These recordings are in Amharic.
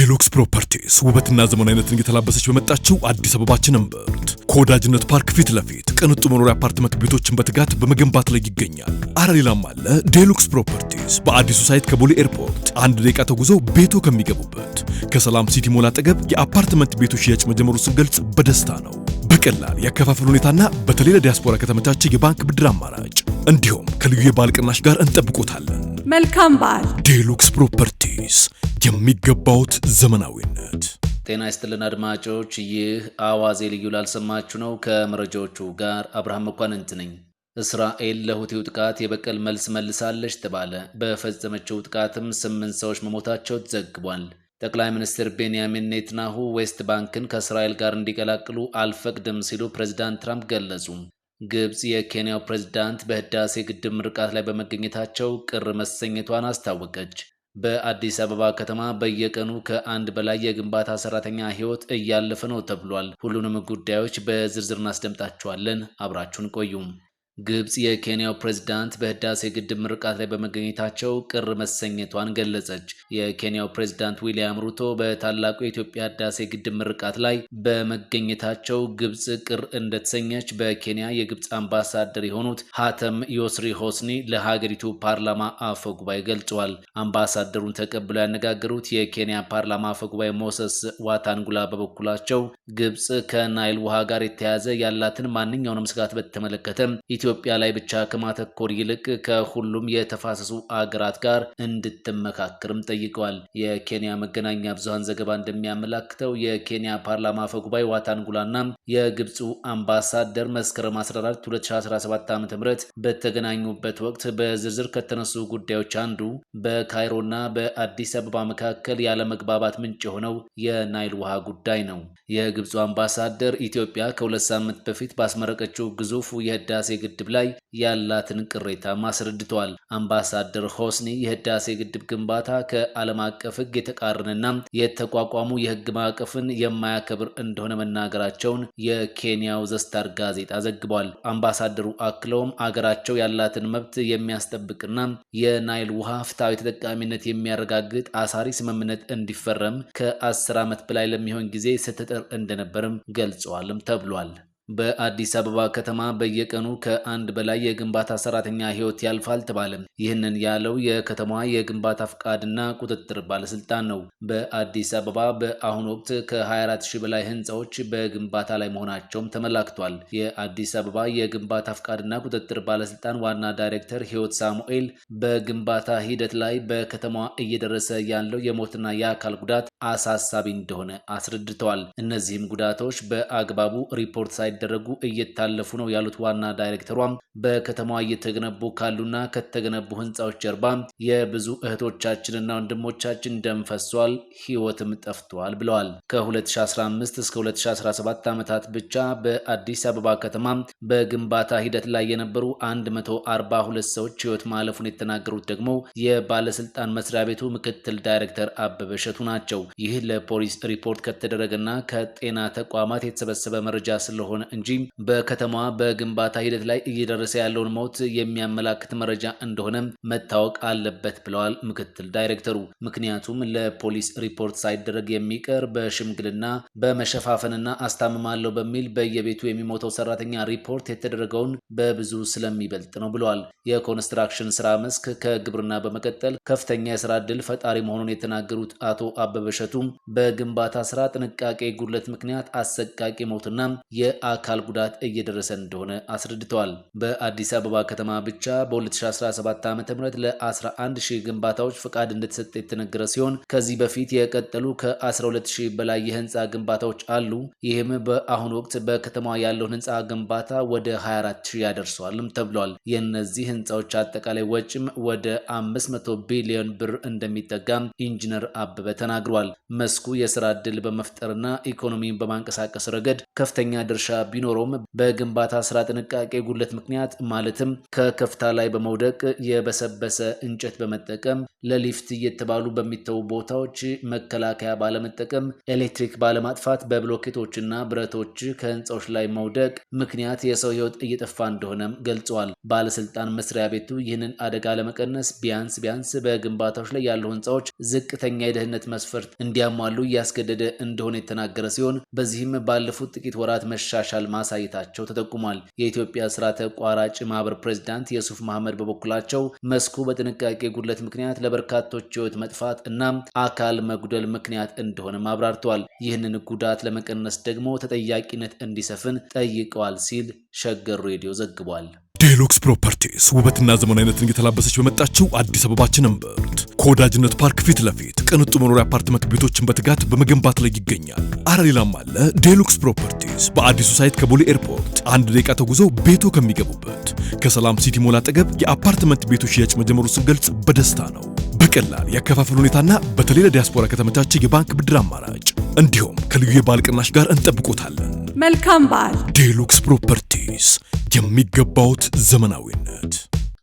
ዴሉክስ ፕሮፐርቲስ ውበትና ዘመናዊነትን እየተላበሰች በመጣችው አዲስ አበባችን እምብርት ከወዳጅነት ፓርክ ፊት ለፊት ቅንጡ መኖሪያ አፓርትመንት ቤቶችን በትጋት በመገንባት ላይ ይገኛል። ሌላም አለ። ዴሉክስ ፕሮፐርቲስ በአዲሱ ሳይት ከቦሌ ኤርፖርት 1 ደቂቃ ተጉዞ ቤቶ ከሚገቡበት ከሰላም ሲቲ ሞል አጠገብ የአፓርትመንት ቤቶች ሽያጭ መጀመሩ ስንገልጽ በደስታ ነው። በቀላል ያከፋፈል ሁኔታና በተለይ ለዲያስፖራ ከተመቻቸ የባንክ ብድር አማራጭ እንዲሁም ከልዩ የበዓል ቅናሽ ጋር እንጠብቆታለን። መልካም በዓል። ዴሉክስ ፕሮፐርቲስ የሚገባውት ዘመናዊነት። ጤና ይስጥልን አድማጮች፣ ይህ አዋዜ ልዩ ላልሰማችሁ ነው። ከመረጃዎቹ ጋር አብርሃም መኳንንት ነኝ። እስራኤል ለሁቲው ጥቃት የበቀል መልስ መልሳለች ተባለ። በፈጸመችው ጥቃትም 8 ሰዎች መሞታቸው ተዘግቧል። ጠቅላይ ሚኒስትር ቤንያሚን ኔታንያሁ ዌስት ባንክን ከእስራኤል ጋር እንዲቀላቅሉ አልፈቅድም ሲሉ ፕሬዝዳንት ትራምፕ ገለጹ። ግብጽ የኬንያው ፕሬዝዳንት በህዳሴ ግድብ ምርቃት ላይ በመገኘታቸው ቅር መሰኘቷን አስታወቀች። በአዲስ አበባ ከተማ በየቀኑ ከ1 በላይ የግንባታ ሰራተኛ ህይወት እያለፈ ነው ተብሏል። ሁሉንም ጉዳዮች በዝርዝር እናስደምጣችኋለን። አብራችሁን ቆዩም። ግብጽ የኬንያው ፕሬዝዳንት በህዳሴ ግድብ ምርቃት ላይ በመገኘታቸው ቅር መሰኘቷን ገለጸች። የኬንያው ፕሬዝዳንት ዊሊያም ሩቶ በታላቁ የኢትዮጵያ ህዳሴ ግድብ ምርቃት ላይ በመገኘታቸው ግብጽ ቅር እንደተሰኘች በኬንያ የግብጽ አምባሳደር የሆኑት ሀተም ዮስሪ ሆስኒ ለሀገሪቱ ፓርላማ አፈ ጉባኤ ገልጸዋል። አምባሳደሩን ተቀብለው ያነጋገሩት የኬንያ ፓርላማ አፈ ጉባኤ ሞሰስ ዋታንጉላ በበኩላቸው ግብጽ ከናይል ውሃ ጋር የተያያዘ ያላትን ማንኛውንም ስጋት በተመለከተ ኢትዮጵያ ላይ ብቻ ከማተኮር ይልቅ ከሁሉም የተፋሰሱ አገራት ጋር እንድትመካከርም ጠይቀዋል። የኬንያ መገናኛ ብዙሃን ዘገባ እንደሚያመላክተው የኬንያ ፓርላማ አፈ ጉባኤ ዋታንጉላና የግብፁ አምባሳደር መስከረም 14 2017 ዓ.ም በተገናኙበት ወቅት በዝርዝር ከተነሱ ጉዳዮች አንዱ በካይሮና በአዲስ አበባ መካከል ያለመግባባት ምንጭ የሆነው የናይል ውሃ ጉዳይ ነው። የግብፁ አምባሳደር ኢትዮጵያ ከ2 ሳምንት በፊት ባስመረቀችው ግዙፉ የህዳሴ ግድብ ላይ ያላትን ቅሬታ አስረድተዋል። አምባሳደር ሆስኒ የህዳሴ ግድብ ግንባታ ከዓለም አቀፍ ሕግ የተቃረነና የተቋቋሙ የሕግ ማዕቀፍን የማያከብር እንደሆነ መናገራቸውን የኬንያው ዘስታር ጋዜጣ ዘግቧል። አምባሳደሩ አክለውም አገራቸው ያላትን መብት የሚያስጠብቅና የናይል ውሃ ፍትሐዊ ተጠቃሚነት የሚያረጋግጥ አሳሪ ስምምነት እንዲፈረም ከ10 ዓመት በላይ ለሚሆን ጊዜ ስትጥር እንደነበርም ገልጸዋልም ተብሏል። በአዲስ አበባ ከተማ በየቀኑ ከ1 በላይ የግንባታ ሰራተኛ ህይወት ያልፋል ተባለ። ይህንን ያለው የከተማዋ የግንባታ ፍቃድና ቁጥጥር ባለስልጣን ነው። በአዲስ አበባ በአሁኑ ወቅት ከ24000 በላይ ህንፃዎች በግንባታ ላይ መሆናቸውም ተመላክቷል። የአዲስ አበባ የግንባታ ፍቃድና ቁጥጥር ባለስልጣን ዋና ዳይሬክተር ህይወት ሳሙኤል በግንባታ ሂደት ላይ በከተማዋ እየደረሰ ያለው የሞትና የአካል ጉዳት አሳሳቢ እንደሆነ አስረድተዋል። እነዚህም ጉዳቶች በአግባቡ ሪፖርት ደረጉ እየታለፉ ነው ያሉት ዋና ዳይሬክተሯም በከተማዋ እየተገነቡ ካሉና ከተገነቡ ህንፃዎች ጀርባ የብዙ እህቶቻችንና ወንድሞቻችን ደም ፈሷል፣ ህይወትም ጠፍቷል ብለዋል። ከ2015 እስከ 2017 ዓመታት ብቻ በአዲስ አበባ ከተማ በግንባታ ሂደት ላይ የነበሩ 142 ሰዎች ህይወት ማለፉን የተናገሩት ደግሞ የባለስልጣን መስሪያ ቤቱ ምክትል ዳይሬክተር አበበ እሸቱ ናቸው። ይህ ለፖሊስ ሪፖርት ከተደረገና ከጤና ተቋማት የተሰበሰበ መረጃ ስለሆነ እንጂ በከተማዋ በግንባታ ሂደት ላይ እየደረሰ ያለውን ሞት የሚያመላክት መረጃ እንደሆነ መታወቅ አለበት ብለዋል ምክትል ዳይሬክተሩ። ምክንያቱም ለፖሊስ ሪፖርት ሳይደረግ የሚቀር በሽምግልና በመሸፋፈንና አስታምማለሁ በሚል በየቤቱ የሚሞተው ሰራተኛ ሪፖርት የተደረገውን በብዙ ስለሚበልጥ ነው ብለዋል። የኮንስትራክሽን ስራ መስክ ከግብርና በመቀጠል ከፍተኛ የስራ ዕድል ፈጣሪ መሆኑን የተናገሩት አቶ አበበ እሸቱ በግንባታ ስራ ጥንቃቄ ጉድለት ምክንያት አሰቃቂ ሞትና የአካል ጉዳት እየደረሰ እንደሆነ አስረድተዋል። በአዲስ አበባ ከተማ ብቻ በ2017 ዓ.ም ለ11000 ግንባታዎች ፍቃድ እንደተሰጠ የተነገረ ሲሆን ከዚህ በፊት የቀጠሉ ከ12000 በላይ የህንፃ ግንባታዎች አሉ። ይህም በአሁኑ ወቅት በከተማዋ ያለውን ህንፃ ግንባታ ወደ 24000 ያደርሰዋልም ተብሏል። የእነዚህ ህንፃዎች አጠቃላይ ወጪም ወደ 500 ቢሊዮን ብር እንደሚጠጋም ኢንጂነር አበበ ተናግሯል። መስኩ የስራ ዕድል በመፍጠርና ኢኮኖሚን በማንቀሳቀስ ረገድ ከፍተኛ ድርሻ ቢኖረውም በግንባታ ስራ ጥንቃቄ ጉድለት ምክንያት ማለትም ከከፍታ ላይ በመውደቅ የበሰበሰ እንጨት በመጠቀም ለሊፍት እየተባሉ በሚተዉ ቦታዎች መከላከያ ባለመጠቀም ኤሌክትሪክ ባለማጥፋት በብሎኬቶችና ብረቶች ከህንፃዎች ላይ መውደቅ ምክንያት የሰው ህይወት እየጠፋ እንደሆነም ገልጸዋል። ባለስልጣን መስሪያ ቤቱ ይህንን አደጋ ለመቀነስ ቢያንስ በግንባታዎች ላይ ያሉ ህንፃዎች ዝቅተኛ የደህንነት መስፈርት እንዲያሟሉ እያስገደደ እንደሆነ የተናገረ ሲሆን በዚህም ባለፉት ጥቂት ወራት መሻሻል ማሳየታቸው ተጠቁሟል። የኢትዮጵያ ስራ ተቋራጭ ማህበር ፕሬዝዳንት የሱፍ መሐመድ በበኩላቸው መስኩ በጥንቃቄ ጉድለት ምክንያት ለበርካቶች ህይወት መጥፋት እና አካል መጉደል ምክንያት እንደሆነም አብራርተዋል። ይህንን ጉዳት ለመቀነስ ደግሞ ተጠያቂነት እንዲሰፍን ጠይቀዋል ሲል ሸገር ሬዲዮ ዘግቧል። ዴሉክስ ፕሮፐርቲስ ውበትና ዘመናዊነትን እየተላበሰች በመጣችው አዲስ አበባችን እምብርት ከወዳጅነት ፓርክ ፊት ለፊት ቅንጡ መኖሪያ አፓርትመንት ቤቶችን በትጋት በመገንባት ላይ ይገኛል። ሌላም አለ። ዴሉክስ ፕሮፐርቲስ በአዲሱ ሳይት ከቦሌ ኤርፖርት 1 ደቂቃ ተጉዘው ቤቶ ከሚገቡበት ከሰላም ሲቲ ሞል አጠገብ የአፓርትመንት ቤቶች ሽያጭ መጀመሩ ስንገልጽ በደስታ ነው። በቀላል ያከፋፈል ሁኔታና በተለይ ለዲያስፖራ ከተመቻቸ የባንክ ብድር አማራጭ እንዲሁም ከልዩ የበዓል ቅናሽ ጋር እንጠብቆታለን። መልካም በዓል። ዴሉክስ ፕሮፐርቲስ የሚገባውት ዘመናዊነት።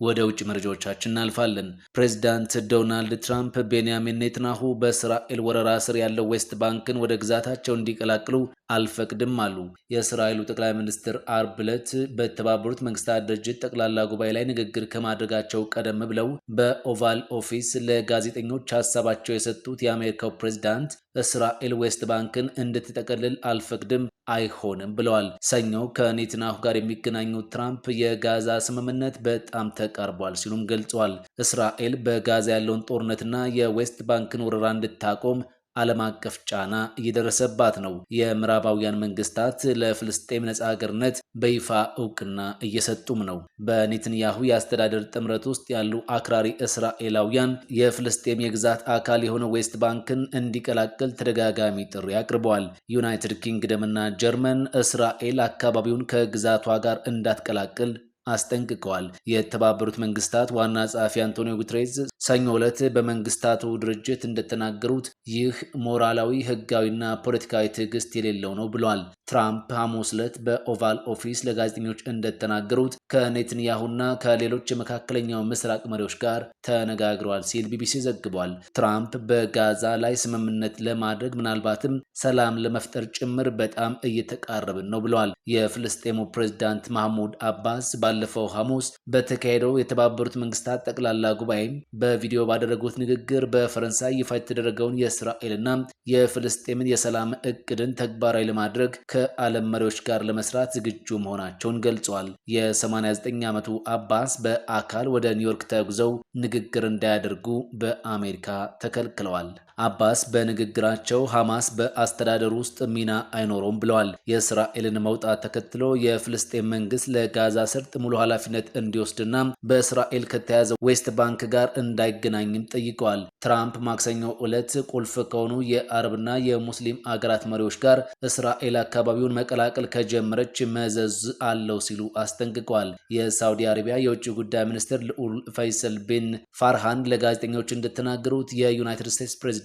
ወደ ውጭ መረጃዎቻችን እናልፋለን። ፕሬዚዳንት ዶናልድ ትራምፕ ቤንያሚን ኔትናሁ በእስራኤል ወረራ ስር ያለው ዌስት ባንክን ወደ ግዛታቸው እንዲቀላቅሉ አልፈቅድም አሉ። የእስራኤሉ ጠቅላይ ሚኒስትር አርብ ዕለት በተባበሩት መንግስታት ድርጅት ጠቅላላ ጉባኤ ላይ ንግግር ከማድረጋቸው ቀደም ብለው በኦቫል ኦፊስ ለጋዜጠኞች ሀሳባቸው የሰጡት የአሜሪካው ፕሬዚዳንት እስራኤል ዌስት ባንክን እንድትጠቀልል አልፈቅድም፣ አይሆንም ብለዋል። ሰኞ ከኔትናሁ ጋር የሚገናኙት ትራምፕ የጋዛ ስምምነት በጣም ተቃርቧል ሲሉም ገልጸዋል። እስራኤል በጋዛ ያለውን ጦርነትና የዌስት ባንክን ወረራ እንድታቆም ዓለም አቀፍ ጫና እየደረሰባት ነው። የምዕራባውያን መንግስታት ለፍልስጤም ነጻ ሀገርነት በይፋ እውቅና እየሰጡም ነው። በኔትንያሁ የአስተዳደር ጥምረት ውስጥ ያሉ አክራሪ እስራኤላውያን የፍልስጤም የግዛት አካል የሆነ ዌስት ባንክን እንዲቀላቀል ተደጋጋሚ ጥሪ አቅርበዋል። ዩናይትድ ኪንግደም እና ጀርመን እስራኤል አካባቢውን ከግዛቷ ጋር እንዳትቀላቅል አስጠንቅቀዋል። የተባበሩት መንግስታት ዋና ጸሐፊ አንቶኒዮ ጉተሬዝ ሰኞ ዕለት በመንግስታቱ ድርጅት እንደተናገሩት ይህ ሞራላዊ፣ ህጋዊና ፖለቲካዊ ትዕግስት የሌለው ነው ብለዋል። ትራምፕ ሐሙስ ዕለት በኦቫል ኦፊስ ለጋዜጠኞች እንደተናገሩት ከኔትንያሁና ከሌሎች የመካከለኛው ምስራቅ መሪዎች ጋር ተነጋግረዋል ሲል ቢቢሲ ዘግቧል። ትራምፕ በጋዛ ላይ ስምምነት ለማድረግ ምናልባትም ሰላም ለመፍጠር ጭምር በጣም እየተቃረብን ነው ብለዋል። የፍልስጤሙ ፕሬዝዳንት ማህሙድ አባስ ባለፈው ሐሙስ በተካሄደው የተባበሩት መንግስታት ጠቅላላ ጉባኤ በቪዲዮ ባደረጉት ንግግር በፈረንሳይ ይፋ የተደረገውን የእስራኤልና የፍልስጤምን የሰላም እቅድን ተግባራዊ ለማድረግ ከዓለም መሪዎች ጋር ለመስራት ዝግጁ መሆናቸውን ገልጸዋል። የ89 ዓመቱ አባስ በአካል ወደ ኒውዮርክ ተጉዘው ንግግር እንዳያደርጉ በአሜሪካ ተከልክለዋል። አባስ በንግግራቸው ሐማስ በአስተዳደሩ ውስጥ ሚና አይኖረውም ብለዋል። የእስራኤልን መውጣት ተከትሎ የፍልስጤም መንግስት ለጋዛ ሰርጥ ሙሉ ኃላፊነት እንዲወስድና በእስራኤል ከተያዘው ዌስት ባንክ ጋር እንዳይገናኝም ጠይቀዋል። ትራምፕ ማክሰኞ ዕለት ቁልፍ ከሆኑ የአረብና የሙስሊም አገራት መሪዎች ጋር እስራኤል አካባቢውን መቀላቀል ከጀመረች መዘዝ አለው ሲሉ አስጠንቅቀዋል። የሳውዲ አረቢያ የውጭ ጉዳይ ሚኒስትር ልዑል ፈይሰል ቢን ፋርሃን ለጋዜጠኞች እንደተናገሩት የዩናይትድ ስቴትስ ፕሬዚዳንት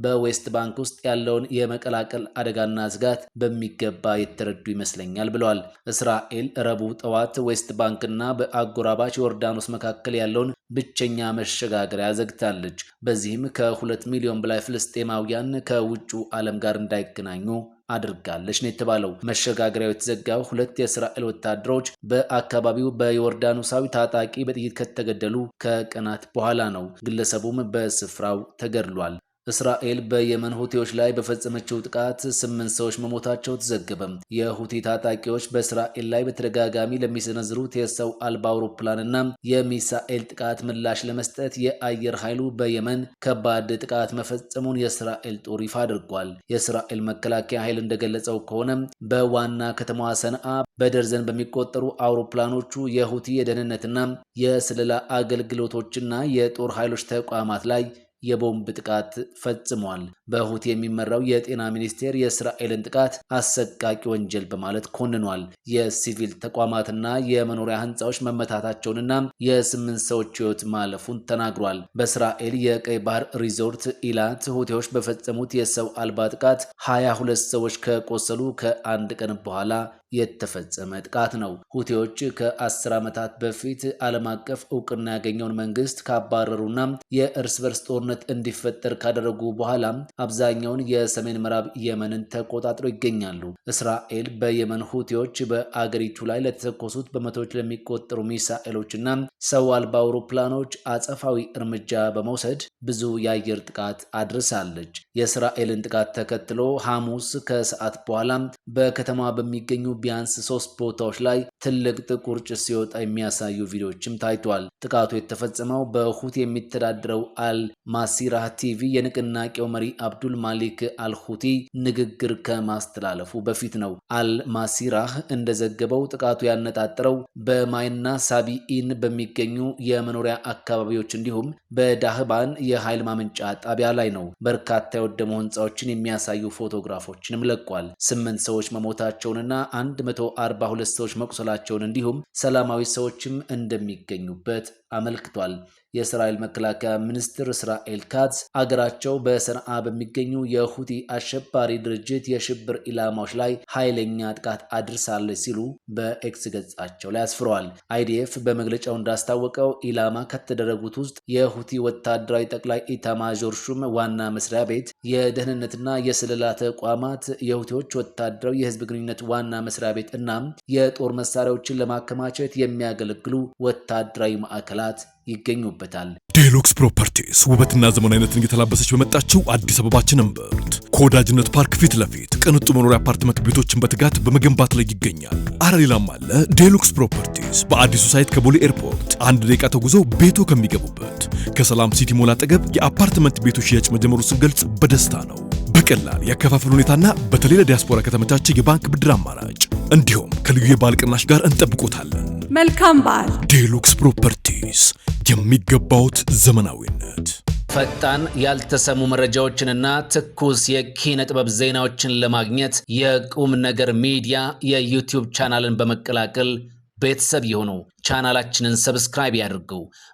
በዌስት ባንክ ውስጥ ያለውን የመቀላቀል አደጋና ስጋት በሚገባ የተረዱ ይመስለኛል ብለዋል። እስራኤል ረቡዕ ጠዋት ዌስት ባንክና በአጎራባች ዮርዳኖስ መካከል ያለውን ብቸኛ መሸጋገሪያ ዘግታለች። በዚህም ከ2 ሚሊዮን በላይ ፍልስጤማውያን ከውጩ ዓለም ጋር እንዳይገናኙ አድርጋለች ነው የተባለው። መሸጋገሪያው የተዘጋው 2 የእስራኤል ወታደሮች በአካባቢው በዮርዳኖሳዊ ታጣቂ በጥይት ከተገደሉ ከቀናት በኋላ ነው። ግለሰቡም በስፍራው ተገድሏል። እስራኤል በየመን ሁቲዎች ላይ በፈጸመችው ጥቃት 8 ሰዎች መሞታቸው ተዘገበ። የሁቲ ታጣቂዎች በእስራኤል ላይ በተደጋጋሚ ለሚሰነዝሩት የሰው አልባ አውሮፕላንና የሚሳኤል ጥቃት ምላሽ ለመስጠት የአየር ኃይሉ በየመን ከባድ ጥቃት መፈጸሙን የእስራኤል ጦር ይፋ አድርጓል። የእስራኤል መከላከያ ኃይል እንደገለጸው ከሆነ በዋና ከተማዋ ሰንዓ በደርዘን በሚቆጠሩ አውሮፕላኖቹ የሁቲ የደህንነትና የስለላ አገልግሎቶችና የጦር ኃይሎች ተቋማት ላይ የቦምብ ጥቃት ፈጽሟል። በሁቲ የሚመራው የጤና ሚኒስቴር የእስራኤልን ጥቃት አሰቃቂ ወንጀል በማለት ኮንኗል። የሲቪል ተቋማትና የመኖሪያ ህንፃዎች መመታታቸውንና የ8 ሰዎች ህይወት ማለፉን ተናግሯል። በእስራኤል የቀይ ባህር ሪዞርት ኢላት ሁቲዎች በፈጸሙት የሰው አልባ ጥቃት 22 ሰዎች ከቆሰሉ ከአንድ ቀን በኋላ የተፈጸመ ጥቃት ነው። ሁቲዎች ከ10 ዓመታት በፊት ዓለም አቀፍ እውቅና ያገኘውን መንግስት ካባረሩና የእርስ በርስ ጦርነት እንዲፈጠር ካደረጉ በኋላ አብዛኛውን የሰሜን ምዕራብ የመንን ተቆጣጥረው ይገኛሉ። እስራኤል በየመን ሁቲዎች በአገሪቱ ላይ ለተተኮሱት በመቶዎች ለሚቆጠሩ ሚሳኤሎችና ሰው አልባ አውሮፕላኖች አጸፋዊ እርምጃ በመውሰድ ብዙ የአየር ጥቃት አድርሳለች። የእስራኤልን ጥቃት ተከትሎ ሐሙስ ከሰዓት በኋላ በከተማ በሚገኙ ቢያንስ 3 ቦታዎች ላይ ትልቅ ጥቁር ጭስ ሲወጣ የሚያሳዩ ቪዲዮዎችም ታይቷል። ጥቃቱ የተፈጸመው በሁቲ የሚተዳደረው አል ማሲራህ ቲቪ የንቅናቄው መሪ አብዱል ማሊክ አልሁቲ ንግግር ከማስተላለፉ በፊት ነው። አል ማሲራህ እንደዘገበው ጥቃቱ ያነጣጠረው በማይና ሳቢኢን በሚገኙ የመኖሪያ አካባቢዎች እንዲሁም በዳህባን የኃይል ማመንጫ ጣቢያ ላይ ነው። በርካታ የወደሙ ህንፃዎችን የሚያሳዩ ፎቶግራፎችንም ለቋል። 8 ሰዎች መሞታቸውንና 142 ሰዎች መቁሰላቸውን እንዲሁም ሰላማዊ ሰዎችም እንደሚገኙበት አመልክቷል። የእስራኤል መከላከያ ሚኒስትር እስራኤል ካትዝ አገራቸው በሰንዓ በሚገኙ የሁቲ አሸባሪ ድርጅት የሽብር ኢላማዎች ላይ ኃይለኛ ጥቃት አድርሳለች ሲሉ በኤክስ ገጻቸው ላይ አስፍረዋል። አይዲኤፍ በመግለጫው እንዳስታወቀው ኢላማ ከተደረጉት ውስጥ የሁቲ ወታደራዊ ጠቅላይ ኢታማዦር ሹም ዋና መስሪያ ቤት፣ የደህንነትና የስለላ ተቋማት፣ የሁቲዎች ወታደራዊ የህዝብ ግንኙነት ዋና መስሪያ ቤት እና የጦር መሳሪያዎችን ለማከማቸት የሚያገለግሉ ወታደራዊ ማዕከላት ይገኙበታል። ዴሉክስ ፕሮፐርቲስ ውበትና ዘመናዊነትን እየተላበሰች በመጣችው አዲስ አበባችን እምብርት ከወዳጅነት ፓርክ ፊት ለፊት ቅንጡ መኖሪያ አፓርትመንት ቤቶችን በትጋት በመገንባት ላይ ይገኛል። ሌላም አለ። ዴሉክስ ፕሮፐርቲስ በአዲሱ ሳይት ከቦሌ ኤርፖርት 1 ደቂቃ ተጉዞ ቤቶ ከሚገቡበት ከሰላም ሲቲ ሞል አጠገብ የአፓርትመንት ቤቶች ሽያጭ መጀመሩ ስንገልጽ በደስታ ነው። በቀላል ያከፋፈል ሁኔታና በተለይ ለዲያስፖራ ከተመቻቸ የባንክ ብድር አማራጭ እንዲሁም ከልዩ የበዓል ቅናሽ ጋር እንጠብቆታለን። መልካም በዓል። ዴሉክስ ፕሮፐርቲስ የሚገባውት ዘመናዊነት። ፈጣን ያልተሰሙ መረጃዎችንና ትኩስ የኪነ ጥበብ ዜናዎችን ለማግኘት የቁም ነገር ሚዲያ የዩቲዩብ ቻናልን በመቀላቀል ቤተሰብ የሆኑ ቻናላችንን ሰብስክራይብ ያድርጉ።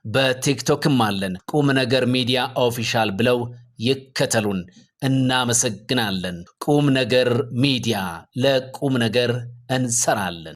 በቲክቶክም አለን። ቁም ነገር ሚዲያ ኦፊሻል ብለው ይከተሉን። እናመሰግናለን። ቁም ነገር ሚዲያ፣ ለቁም ነገር እንሰራለን።